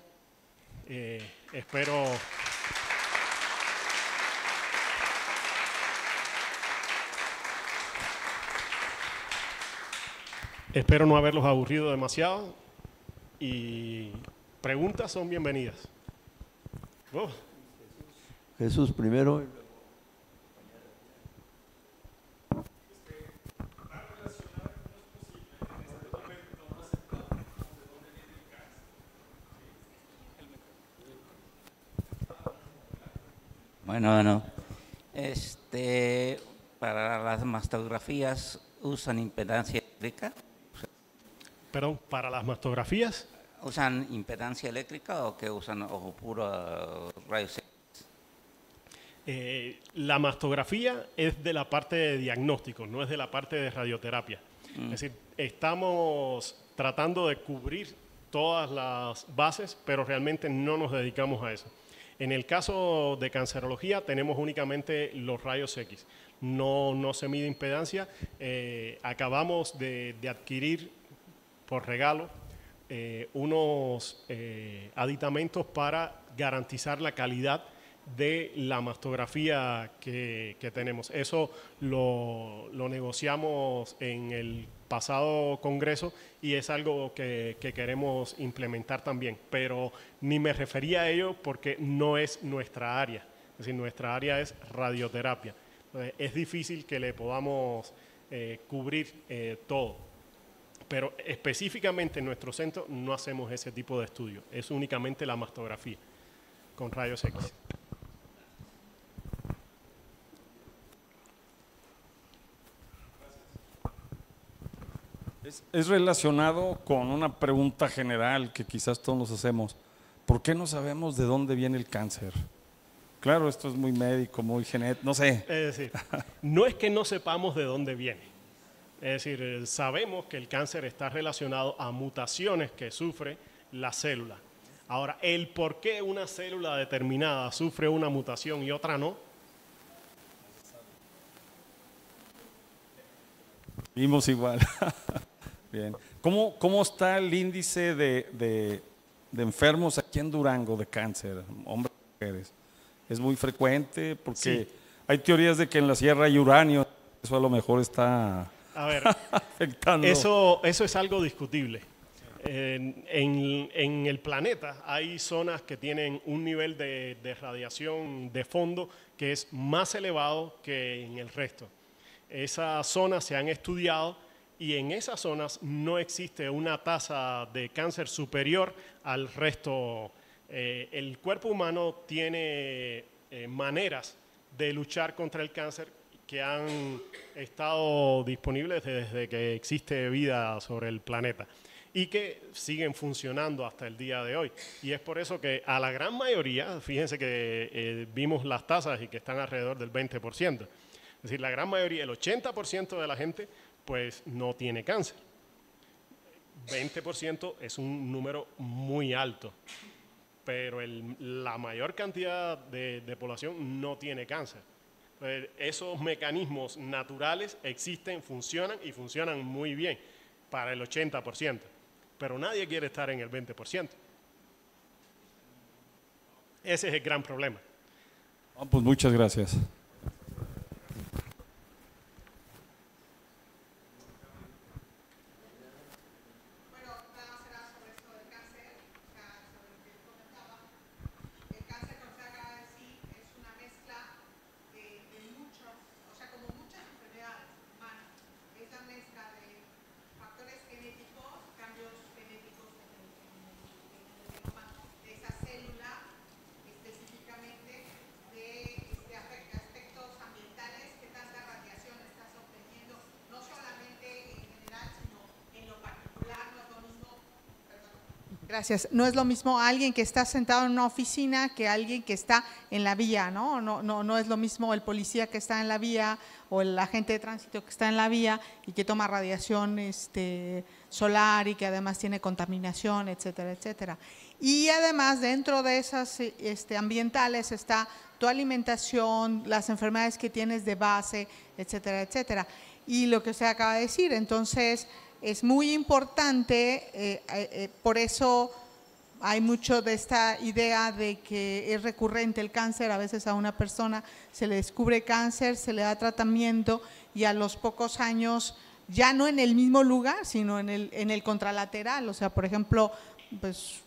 Espero no haberlos aburrido demasiado y preguntas son bienvenidas. Oh. Jesús primero. Bueno, para las mastografías usan impedancia eléctrica. Perdón, para las mastografías. ¿Usan impedancia eléctrica o que usan puro rayos X? La mastografía es de la parte de diagnóstico, no es de la parte de radioterapia. Es decir, estamos tratando de cubrir todas las bases, pero realmente no nos dedicamos a eso. En el caso de cancerología tenemos únicamente los rayos X, no se mide impedancia. Acabamos de adquirir por regalo unos aditamentos para garantizar la calidad de la mastografía que tenemos. Eso lo negociamos en el pasado congreso y es algo que queremos implementar también, pero ni me refería a ello porque no es nuestra área. Es decir, nuestra área es radioterapia. Entonces, es difícil que le podamos cubrir todo, pero específicamente en nuestro centro no hacemos ese tipo de estudio, es únicamente la mastografía con rayos X. Es relacionado con una pregunta general que quizás todos nos hacemos. ¿Por qué no sabemos de dónde viene el cáncer? Claro, esto es muy médico, muy genético, no sé. Es decir, no es que no sepamos de dónde viene. Es decir, sabemos que el cáncer está relacionado a mutaciones que sufre la célula. Ahora, el por qué una célula determinada sufre una mutación y otra no. Vimos igual. Bien. ¿Cómo está el índice de enfermos aquí en Durango de cáncer, hombres y mujeres? ¿Es muy frecuente? Porque sí, hay teorías de que en la sierra hay uranio, eso a lo mejor está afectando. Eso es algo discutible. En el planeta hay zonas que tienen un nivel de radiación de fondo que es más elevado que en el resto. Esas zonas se han estudiado y en esas zonas no existe una tasa de cáncer superior al resto. El cuerpo humano tiene maneras de luchar contra el cáncer que han estado disponibles desde que existe vida sobre el planeta y que siguen funcionando hasta el día de hoy. Y es por eso que a la gran mayoría, fíjense que vimos las tasas y que están alrededor del 20%. Es decir, la gran mayoría, el 80% de la gente, pues no tiene cáncer. 20% es un número muy alto, pero la mayor cantidad de población no tiene cáncer. Entonces, esos mecanismos naturales existen, funcionan y funcionan muy bien para el 80%, pero nadie quiere estar en el 20%. Ese es el gran problema. Pues muchas gracias. Gracias. No es lo mismo alguien que está sentado en una oficina que alguien que está en la vía, ¿no? No es lo mismo el policía que está en la vía o el agente de tránsito que está en la vía y que toma radiación solar y que además tiene contaminación, etcétera, etcétera. Y además dentro de esas ambientales está tu alimentación, las enfermedades que tienes de base, etcétera, etcétera. Y lo que usted acaba de decir, entonces es muy importante, por eso hay mucho de esta idea de que es recurrente el cáncer. A veces a una persona se le descubre cáncer, se le da tratamiento y a los pocos años, ya no en el mismo lugar, sino en el contralateral. O sea, por ejemplo, pues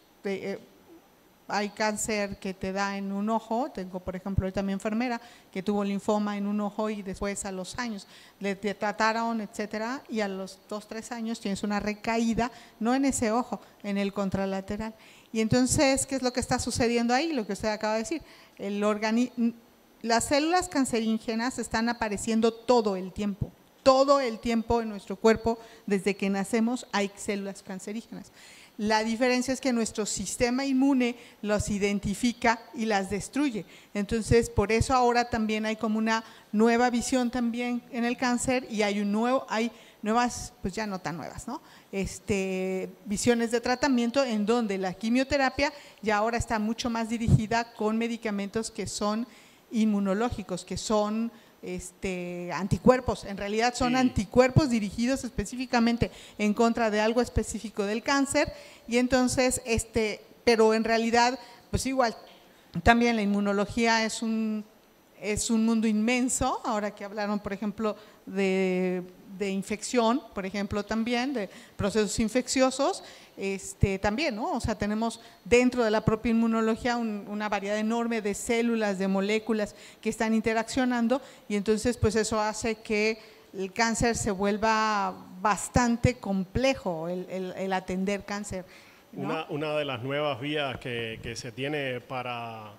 hay cáncer que te da en un ojo. Tengo, por ejemplo, ahorita mi enfermera que tuvo linfoma en un ojo y después a los años le trataron, etcétera, y a los 2, 3 años tienes una recaída, no en ese ojo, en el contralateral. Y entonces, ¿qué es lo que está sucediendo ahí? Lo que usted acaba de decir, las células cancerígenas están apareciendo todo el tiempo en nuestro cuerpo. Desde que nacemos hay células cancerígenas. La diferencia es que nuestro sistema inmune los identifica y las destruye. Entonces, por eso ahora también hay como una nueva visión también en el cáncer y hay nuevas, pues ya no tan nuevas, ¿no? Visiones de tratamiento en donde la quimioterapia ya ahora está mucho más dirigida con medicamentos que son inmunológicos, que son anticuerpos. En realidad son anticuerpos dirigidos específicamente en contra de algo específico del cáncer. Y entonces, pero en realidad, pues igual, también la inmunología es un mundo inmenso. Ahora que hablaron, por ejemplo, de infección, por ejemplo, también de procesos infecciosos, también, ¿no? O sea, tenemos dentro de la propia inmunología una variedad enorme de células, de moléculas que están interaccionando, y entonces pues eso hace que el cáncer se vuelva bastante complejo, el atender cáncer, ¿no? Una de las nuevas vías que se tiene para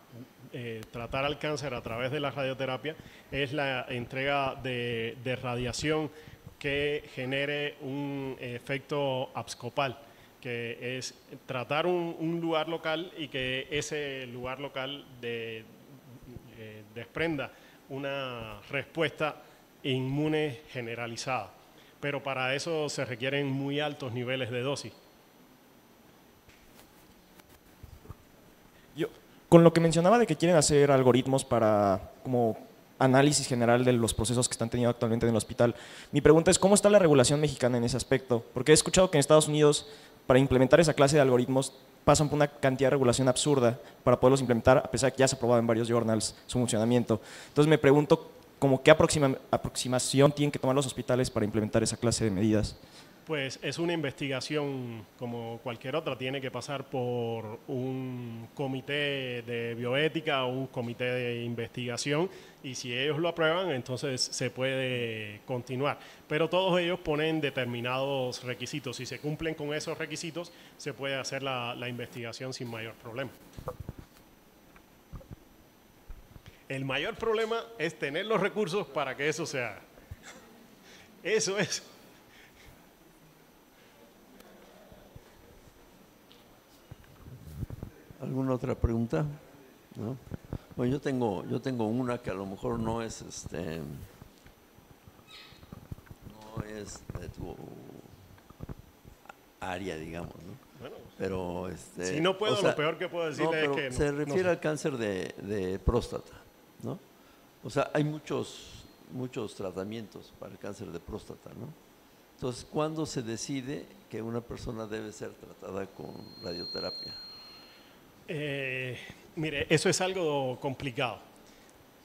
tratar al cáncer a través de la radioterapia es la entrega de radiación que genere un efecto abscopal, que es tratar un lugar local y que ese lugar local desprenda una respuesta inmune generalizada. Pero para eso se requieren muy altos niveles de dosis. Con lo que mencionaba de que quieren hacer algoritmos para como análisis general de los procesos que están teniendo actualmente en el hospital, mi pregunta es, ¿cómo está la regulación mexicana en ese aspecto? Porque he escuchado que en Estados Unidos, para implementar esa clase de algoritmos, pasan por una cantidad de regulación absurda para poderlos implementar, a pesar de que ya se ha aprobado en varios journals su funcionamiento. Entonces me pregunto, ¿cómo qué aproximación tienen que tomar los hospitales para implementar esa clase de medidas? Pues es una investigación como cualquier otra, tiene que pasar por un comité de bioética o un comité de investigación, y si ellos lo aprueban, entonces se puede continuar. Pero todos ellos ponen determinados requisitos. Si se cumplen con esos requisitos, se puede hacer la investigación sin mayor problema. El mayor problema es tener los recursos para que eso se haga. Eso es. ¿Alguna otra pregunta? ¿No? Bueno, yo tengo una que a lo mejor no es de tu área, digamos, ¿no? Bueno, pero si no puedo, lo peor que puedo decirle es que se refiere al cáncer de próstata, ¿no? O sea, hay muchos tratamientos para el cáncer de próstata, ¿no? Entonces, ¿cuándo se decide que una persona debe ser tratada con radioterapia? Mire, eso es algo complicado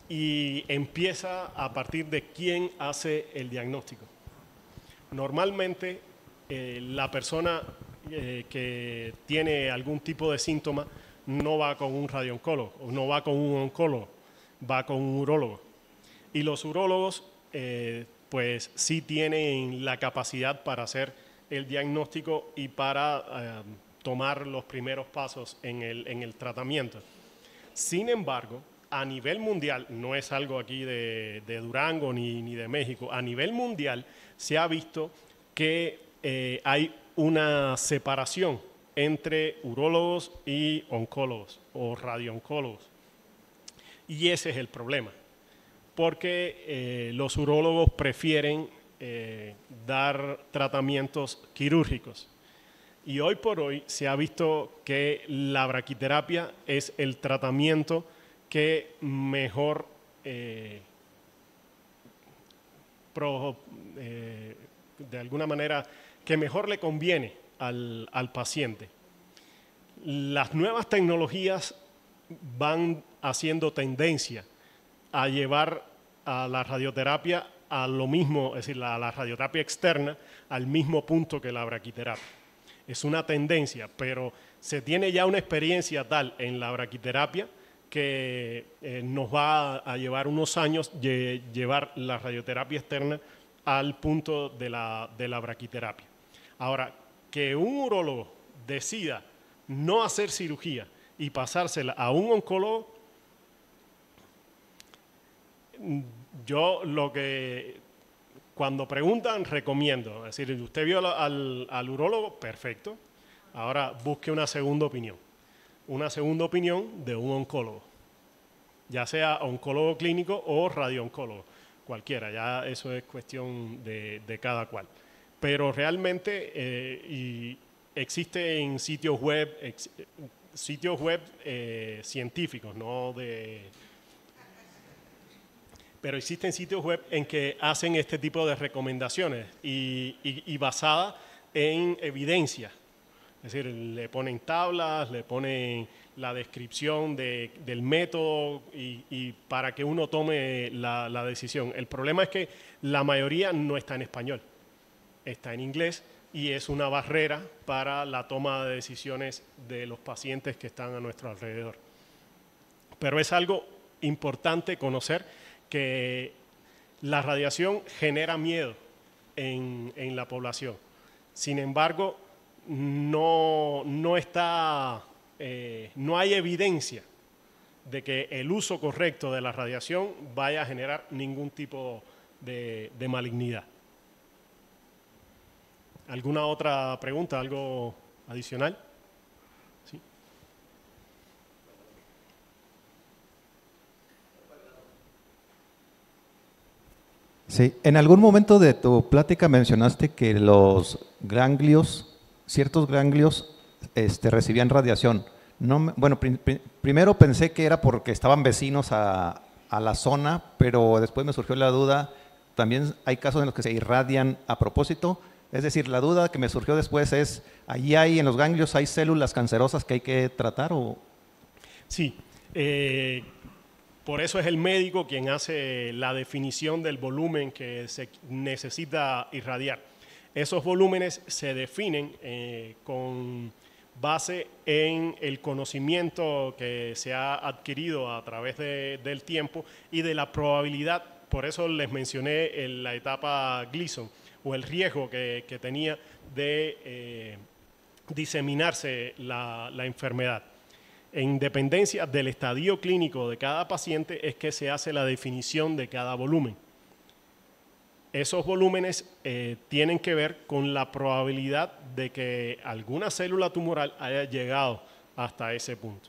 y empieza a partir de quién hace el diagnóstico. Normalmente la persona que tiene algún tipo de síntoma no va con un radiooncólogo o no va con un oncólogo, va con un urólogo. Y los urólogos pues sí tienen la capacidad para hacer el diagnóstico y para tomar los primeros pasos en el tratamiento. Sin embargo, a nivel mundial, no es algo aquí de Durango ni de México, a nivel mundial se ha visto que hay una separación entre urólogos y oncólogos o radiooncólogos. Y ese es el problema, porque los urólogos prefieren dar tratamientos quirúrgicos. Y hoy por hoy se ha visto que la braquiterapia es el tratamiento que mejor de alguna manera que mejor le conviene al paciente. Las nuevas tecnologías van haciendo tendencia a llevar a la radioterapia a lo mismo, es decir, a la radioterapia externa al mismo punto que la braquiterapia. Es una tendencia, pero se tiene ya una experiencia tal en la braquiterapia que nos va a llevar unos años llevar la radioterapia externa al punto de la braquiterapia. Ahora, que un urólogo decida no hacer cirugía y pasársela a un oncólogo, yo lo que cuando preguntan recomiendo, es decir, usted vio al urólogo, perfecto, ahora busque una segunda opinión de un oncólogo, ya sea oncólogo clínico o radiooncólogo, cualquiera, ya eso es cuestión de cada cual. Pero realmente y existen sitios web científicos, no de... Pero existen sitios web en que hacen este tipo de recomendaciones y basadas en evidencia. Es decir, le ponen tablas, le ponen la descripción del método y para que uno tome la decisión. El problema es que la mayoría no está en español, está en inglés y es una barrera para la toma de decisiones de los pacientes que están a nuestro alrededor. Pero es algo importante conocer que la radiación genera miedo en la población. Sin embargo, no hay evidencia de que el uso correcto de la radiación vaya a generar ningún tipo de malignidad. ¿Alguna otra pregunta? ¿Algo adicional? ¿Sí? Sí, en algún momento de tu plática mencionaste que los ganglios, ciertos ganglios, recibían radiación. No, bueno, primero pensé que era porque estaban vecinos a la zona, pero después me surgió la duda, también hay casos en los que se irradian a propósito. Es decir, la duda que me surgió después es, ¿allí hay en los ganglios hay células cancerosas que hay que tratar o...? Sí, por eso es el médico quien hace la definición del volumen que se necesita irradiar. Esos volúmenes se definen con base en el conocimiento que se ha adquirido a través del tiempo y de la probabilidad, por eso les mencioné en la etapa Gleason, o el riesgo que tenía de diseminarse la enfermedad. En dependencia del estadio clínico de cada paciente es que se hace la definición de cada volumen. Esos volúmenes tienen que ver con la probabilidad de que alguna célula tumoral haya llegado hasta ese punto.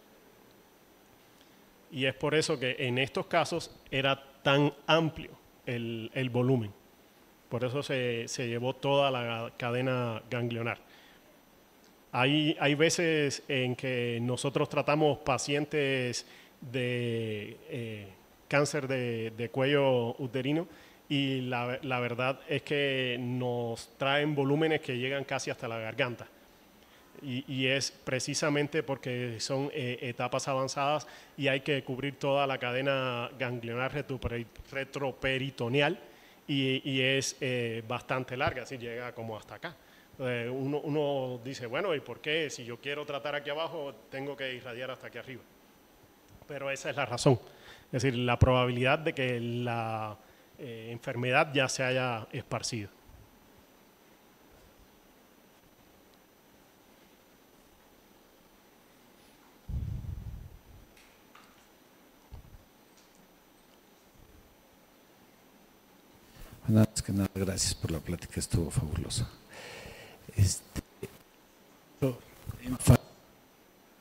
Y es por eso que en estos casos era tan amplio el volumen. Por eso se llevó toda la cadena ganglionar. Hay veces en que nosotros tratamos pacientes de cáncer de cuello uterino y la verdad es que nos traen volúmenes que llegan casi hasta la garganta. y es precisamente porque son etapas avanzadas y hay que cubrir toda la cadena ganglionar retroperitoneal y es bastante larga, así llega como hasta acá. Uno dice, bueno, ¿y por qué? Si yo quiero tratar aquí abajo, tengo que irradiar hasta aquí arriba. Pero esa es la razón. Es decir, la probabilidad de que la enfermedad ya se haya esparcido. Antes que nada, gracias por la plática, estuvo fabulosa.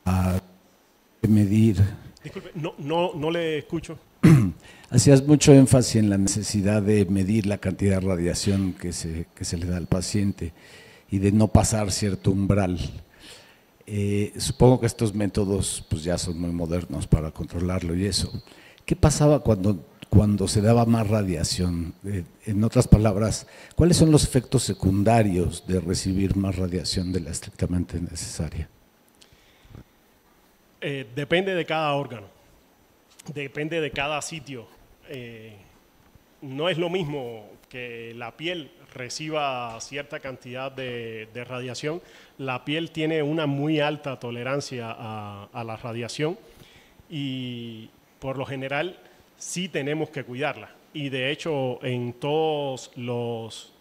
A medir. Disculpe, no le escucho. Hacías mucho énfasis en la necesidad de medir la cantidad de radiación que se le da al paciente y de no pasar cierto umbral. Supongo que estos métodos pues ya son muy modernos para controlarlo y eso. ¿Qué pasaba cuando se daba más radiación? En otras palabras, ¿cuáles son los efectos secundarios de recibir más radiación de la estrictamente necesaria? Depende de cada órgano, depende de cada sitio. No es lo mismo que la piel reciba cierta cantidad de radiación. La piel tiene una muy alta tolerancia a la radiación y por lo general sí tenemos que cuidarla. Y de hecho en todos los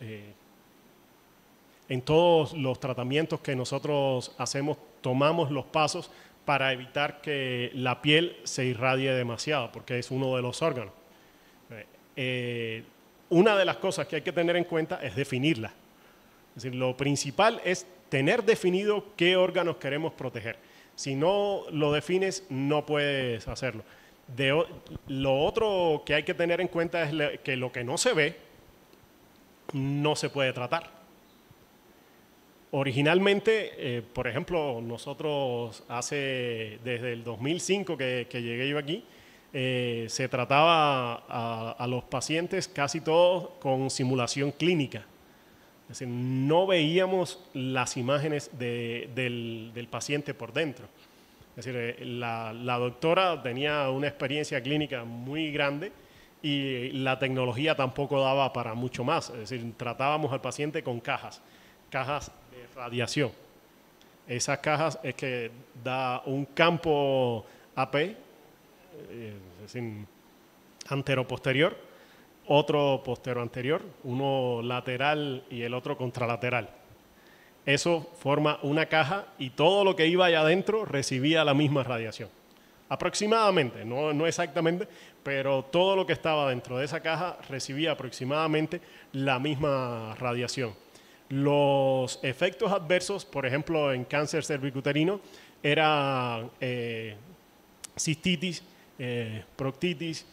tratamientos que nosotros hacemos tomamos los pasos para evitar que la piel se irradie demasiado, porque es uno de los órganos. Una de las cosas que hay que tener en cuenta es definirla. Es decir, lo principal es tener definido qué órganos queremos proteger. Si no lo defines, no puedes hacerlo. Lo otro que hay que tener en cuenta es que lo que no se ve, no se puede tratar. Originalmente, por ejemplo, nosotros desde el 2005 que llegué yo aquí, se trataba a los pacientes casi todos con simulación clínica. Es decir, no veíamos las imágenes del paciente por dentro. Es decir, la doctora tenía una experiencia clínica muy grande y la tecnología tampoco daba para mucho más. Es decir, tratábamos al paciente con cajas de radiación. Esas cajas es que da un campo AP, es decir, antero-posterior, otro postero-anterior, uno lateral y el otro contralateral. Eso forma una caja y todo lo que iba allá adentro recibía la misma radiación. Aproximadamente, no exactamente, pero todo lo que estaba dentro de esa caja recibía aproximadamente la misma radiación. Los efectos adversos, por ejemplo, en cáncer cervicuterino, era cistitis, proctitis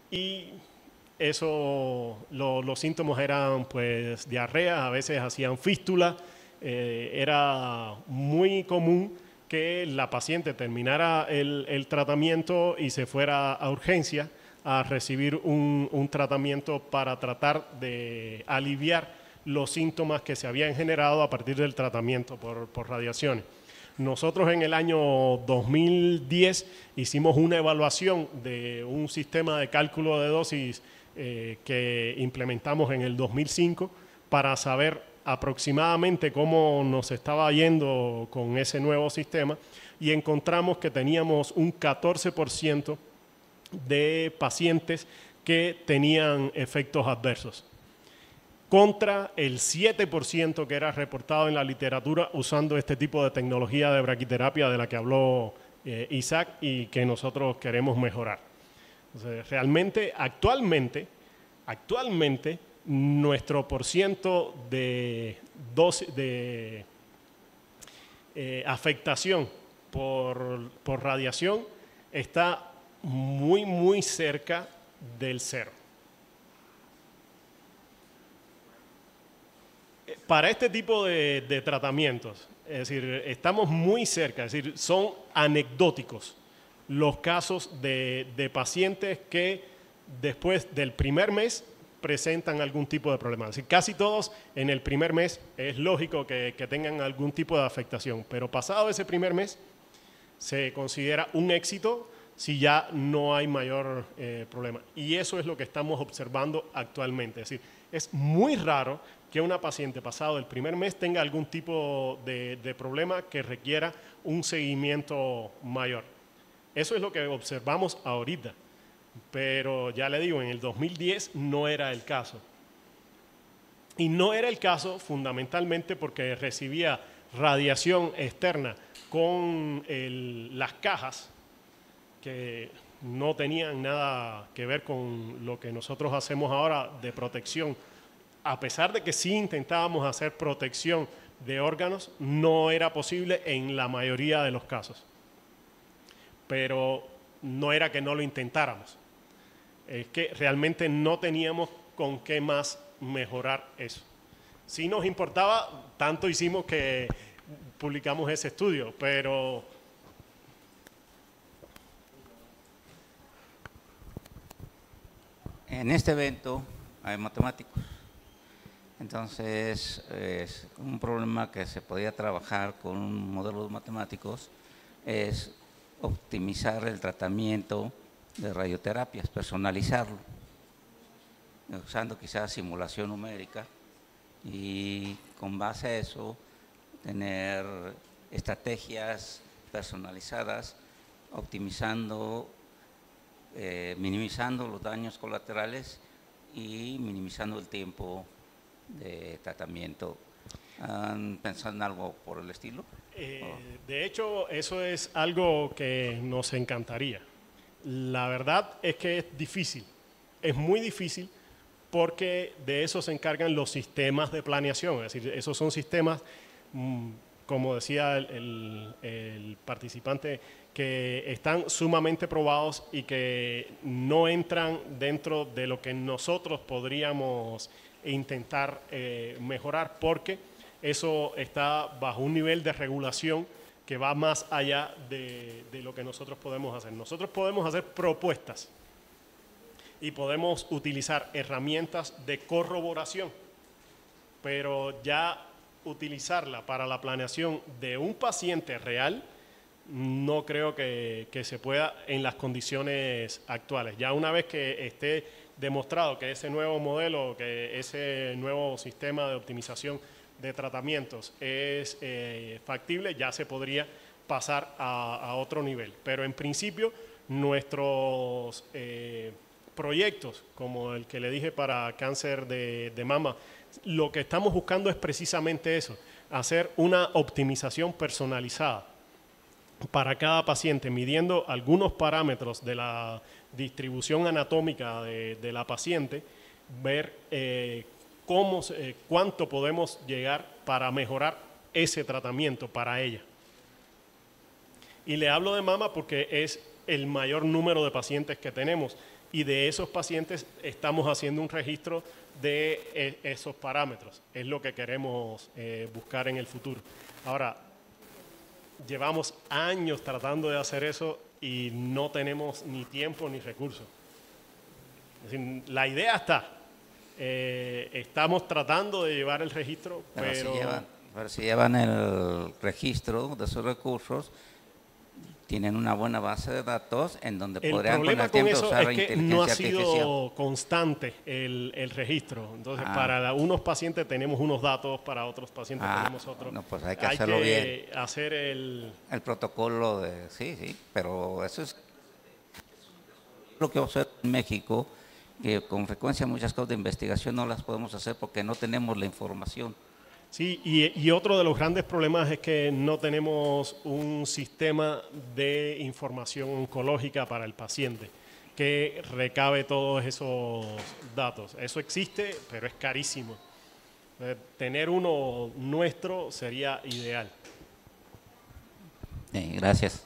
y eso, los síntomas eran pues diarrea, a veces hacían fístula. Era muy común que la paciente terminara el tratamiento y se fuera a urgencia a recibir un tratamiento para tratar de aliviar los síntomas que se habían generado a partir del tratamiento por radiaciones. Nosotros en el año 2010 hicimos una evaluación de un sistema de cálculo de dosis que implementamos en el 2005 para saber aproximadamente cómo nos estaba yendo con ese nuevo sistema y encontramos que teníamos un 14% de pacientes que tenían efectos adversos, contra el 7% que era reportado en la literatura usando este tipo de tecnología de braquiterapia de la que habló Isaac y que nosotros queremos mejorar. Entonces, realmente, actualmente, nuestro porciento de afectación por radiación está muy, muy cerca del cero. Para este tipo de tratamientos, es decir, estamos muy cerca, es decir, son anecdóticos los casos de pacientes que después del primer mes presentan algún tipo de problema. Es decir, casi todos en el primer mes es lógico que tengan algún tipo de afectación, pero pasado ese primer mes se considera un éxito si ya no hay mayor problema. Y eso es lo que estamos observando actualmente. Es decir, es muy raro que una paciente pasado el primer mes tenga algún tipo de problema que requiera un seguimiento mayor. Eso es lo que observamos ahorita. Pero ya le digo, en el 2010 no era el caso. Y no era el caso fundamentalmente porque recibía radiación externa con las cajas que no tenían nada que ver con lo que nosotros hacemos ahora de protección. A pesar de que sí intentábamos hacer protección de órganos, no era posible en la mayoría de los casos. Pero no era que no lo intentáramos. Es que realmente no teníamos con qué más mejorar eso. Sí nos importaba, tanto hicimos que publicamos ese estudio, pero en este evento hay matemáticos. Entonces, es un problema que se podía trabajar con un modelo de matemáticos es optimizar el tratamiento de radioterapias, personalizarlo, usando quizás simulación numérica y con base a eso tener estrategias personalizadas, optimizando, minimizando los daños colaterales y minimizando el tiempo de tratamiento. ¿Han pensado en algo por el estilo? De hecho, eso es algo que nos encantaría. La verdad es que es difícil, es muy difícil porque de eso se encargan los sistemas de planeación. Es decir, esos son sistemas, como decía el participante, que están sumamente probados y que no entran dentro de lo que nosotros podríamos intentar mejorar, porque eso está bajo un nivel de regulación que va más allá de lo que nosotros podemos hacer. Nosotros podemos hacer propuestas y podemos utilizar herramientas de corroboración, pero ya utilizarla para la planeación de un paciente real no creo que se pueda en las condiciones actuales. Ya una vez que esté demostrado que ese nuevo modelo, que ese nuevo sistema de optimización de tratamientos es factible, ya se podría pasar a otro nivel. Pero en principio nuestros proyectos, como el que le dije para cáncer de mama, lo que estamos buscando es precisamente eso, hacer una optimización personalizada para cada paciente, midiendo algunos parámetros de la distribución anatómica de la paciente, ver cuánto podemos llegar para mejorar ese tratamiento para ella. Y le hablo de mama porque es el mayor número de pacientes que tenemos y de esos pacientes estamos haciendo un registro de esos parámetros. Es lo que queremos buscar en el futuro. Ahora, llevamos años tratando de hacer eso y no tenemos ni tiempo ni recursos. Es decir, la idea está. Estamos tratando de llevar el registro, pero si llevan el registro de sus recursos, tienen una buena base de datos en donde podrían con el tiempo usar la inteligencia artificial. El problema con eso es que no ha sido constante el registro. Entonces, para unos pacientes tenemos unos datos, para otros pacientes tenemos otros. No, pues hay que hacerlo bien. Hacer el protocolo de... Sí, pero eso es lo que observo en México, que con frecuencia muchas cosas de investigación no las podemos hacer porque no tenemos la información. Sí, y otro de los grandes problemas es que no tenemos un sistema de información oncológica para el paciente que recabe todos esos datos. Eso existe, pero es carísimo. Tener uno nuestro sería ideal. Gracias.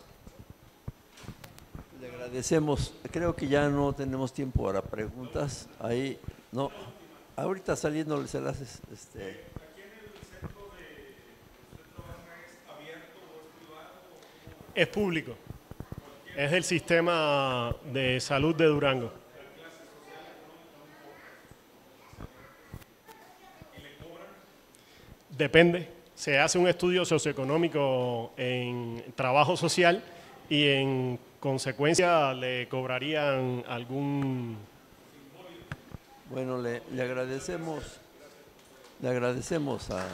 Le agradecemos. Creo que ya no tenemos tiempo para preguntas. Ahí, no. Ahorita saliendo se las haces. Es público. Es del sistema de salud de Durango. Depende. Se hace un estudio socioeconómico en trabajo social y en consecuencia le cobrarían algún... Bueno, le agradecemos a...